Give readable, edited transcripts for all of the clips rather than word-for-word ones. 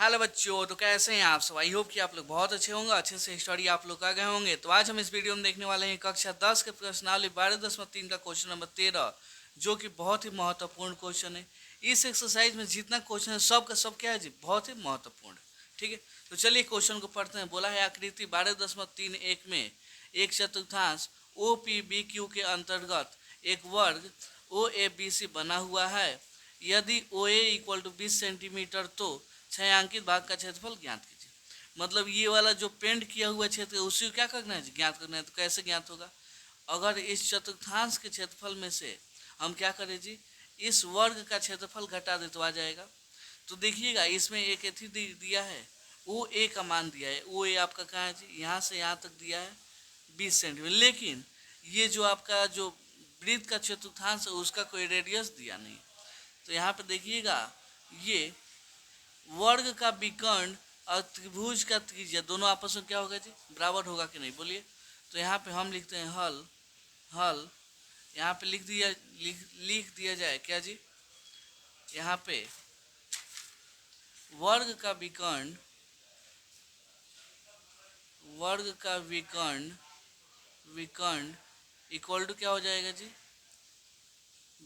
Hello बच्चों, तो कैसे हैं आप सब। आई होप कि आप लोग बहुत अच्छे होंगे, अच्छे से स्टडी आप लोग कर गए होंगे। तो आज हम इस वीडियो में देखने वाले हैं कक्षा 10 के प्रश्नावली 12.3 का क्वेश्चन नंबर 13, जो कि बहुत ही महत्वपूर्ण क्वेश्चन है। इस एक्सरसाइज में जितना क्वेश्चन है सब का सब क्या है जी, बहुत ही महत्वपूर्ण है। ठीक है, तो चलिए क्वेश्चन को पढ़ते हैं। बोला है आकृति 12.3 में एक चतुर्थांश ओ पी बी क्यू के अंतर्गत एक वर्ग ओ ए बी सी बना हुआ है। यदि ओ ए इक्वल टू 20 सेंटीमीटर तो छायांकित भाग का क्षेत्रफल ज्ञात कीजिए। मतलब ये वाला जो पेंट किया हुआ क्षेत्र है उसी को क्या करना है, ज्ञात करना है। तो कैसे ज्ञात होगा, अगर इस चतुर्थांश के क्षेत्रफल में से हम क्या करें जी, इस वर्ग का क्षेत्रफल घटा दे तो आ जाएगा। तो देखिएगा इसमें एक एथी दिया है, ओ ए का मान दिया है। ओ ए आपका कहाँ है जी, यहाँ से यहाँ तक दिया है 20 सेंटीमीटर। लेकिन ये जो आपका जो वृत्त का चतुर्थांश है उसका कोई रेडियस दिया नहीं। तो यहाँ पे देखिएगा ये वर्ग का विकर्ण और त्रिभुज का त्रिज्या दोनों आपस में क्या होगा जी, बराबर होगा कि नहीं, बोलिए। तो यहाँ पे हम लिखते हैं हल हल। यहाँ पे लिख दिया जाए क्या जी, यहाँ पे वर्ग का विकर्ण इक्वल टू क्या हो जाएगा जी,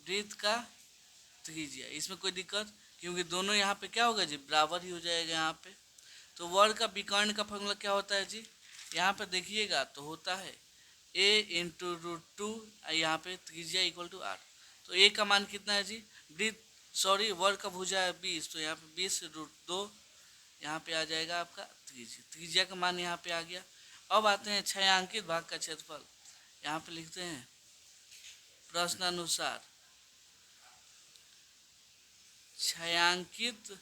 वृत्त का त्रिज्या। इसमें कोई दिक्कत, क्योंकि दोनों यहाँ पे क्या होगा जी, बराबर ही हो जाएगा यहाँ पे। तो वर्ग का विकर्ण का फॉर्मूला क्या होता है जी, यहाँ पे देखिएगा तो होता है a इंटू √2, यहाँ पे त्रिज्या इक्वल टू r। तो a का मान कितना है जी, वर्ग का भुजा है 20, तो यहाँ पे 20√2 यहाँ पे आ जाएगा आपका त्रिज्या का मान यहाँ पे आ गया। अब आते हैं छायांकित भाग का क्षेत्रफल। यहाँ पे लिखते हैं प्रश्नानुसार छायांकित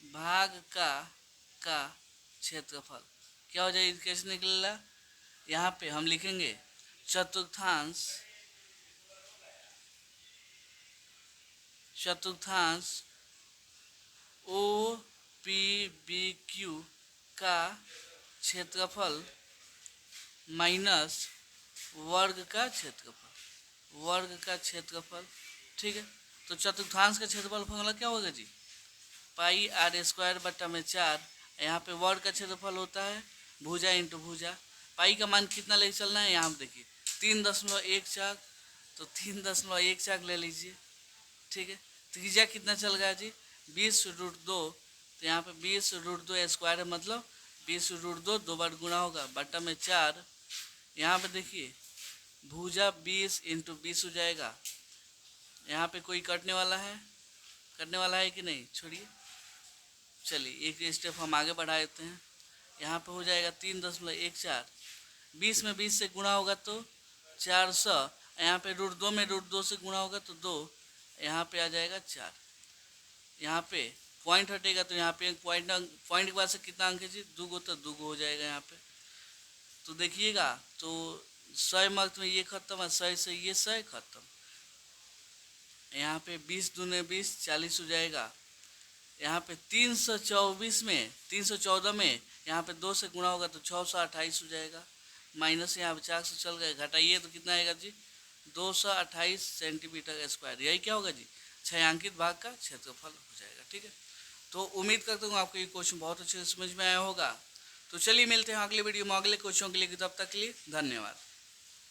भाग का क्षेत्रफल क्या हो जाएगा, कैसे निकलेगा। यहाँ पे हम लिखेंगे चतुर्थांश ओ पी बी क्यू का क्षेत्रफल माइनस वर्ग का क्षेत्रफल। ठीक है, तो चतुर्थांश का क्षेत्रफल फॉर्मूला क्या होगा जी, पाई आर स्क्वायर बट्टा में 4। यहाँ पे वर्ग का क्षेत्रफल होता है भुजा इंटू भुजा। पाई का मान कितना ले चलना है, यहाँ पे देखिए 3.14, तो 3.14 ले लीजिए। ठीक है, त्रिज्या कितना चल गया जी, 20√2। तो यहाँ पे 20√2 स्क्वायर है, मतलब 20√2 दो बार गुणा होगा बट्टा में 4। यहाँ पे देखिए भुजा 20 इंटू 20 हो जाएगा। यहाँ पे कोई कटने वाला है कि नहीं, छोड़िए। चलिए एक स्टेप हम आगे बढ़ा देते हैं। यहाँ पे हो जाएगा 3.14, 20 में 20 से गुणा होगा तो 400, यहाँ पे √2 में √2 से गुणा होगा तो 2, यहाँ पे आ जाएगा 4। यहाँ पे पॉइंट हटेगा तो यहाँ पे पॉइंट के बाद से कितना अंक है जी, 2 तो 2 हो जाएगा यहाँ पे। तो देखिएगा तो 100 मार्क्स में ये खत्म है, 100 से ये 100 खत्म। यहाँ पे 20 दूने 20 40 हो जाएगा। यहाँ पे 314 में यहाँ पे 2 से गुणा होगा तो 628 हो जाएगा। माइनस यहाँ पे 4 से चल गए, घटाइए तो कितना आएगा जी, 228 सेंटीमीटर स्क्वायर। यही क्या होगा जी, छायांकित भाग का क्षेत्रफल हो जाएगा। ठीक है, तो उम्मीद करता हूँ आपको ये क्वेश्चन बहुत अच्छे से समझ में आया होगा। तो चलिए मिलते हैं अगले वीडियो में अगले क्वेश्चन के लिए, तब तक के लिए धन्यवाद।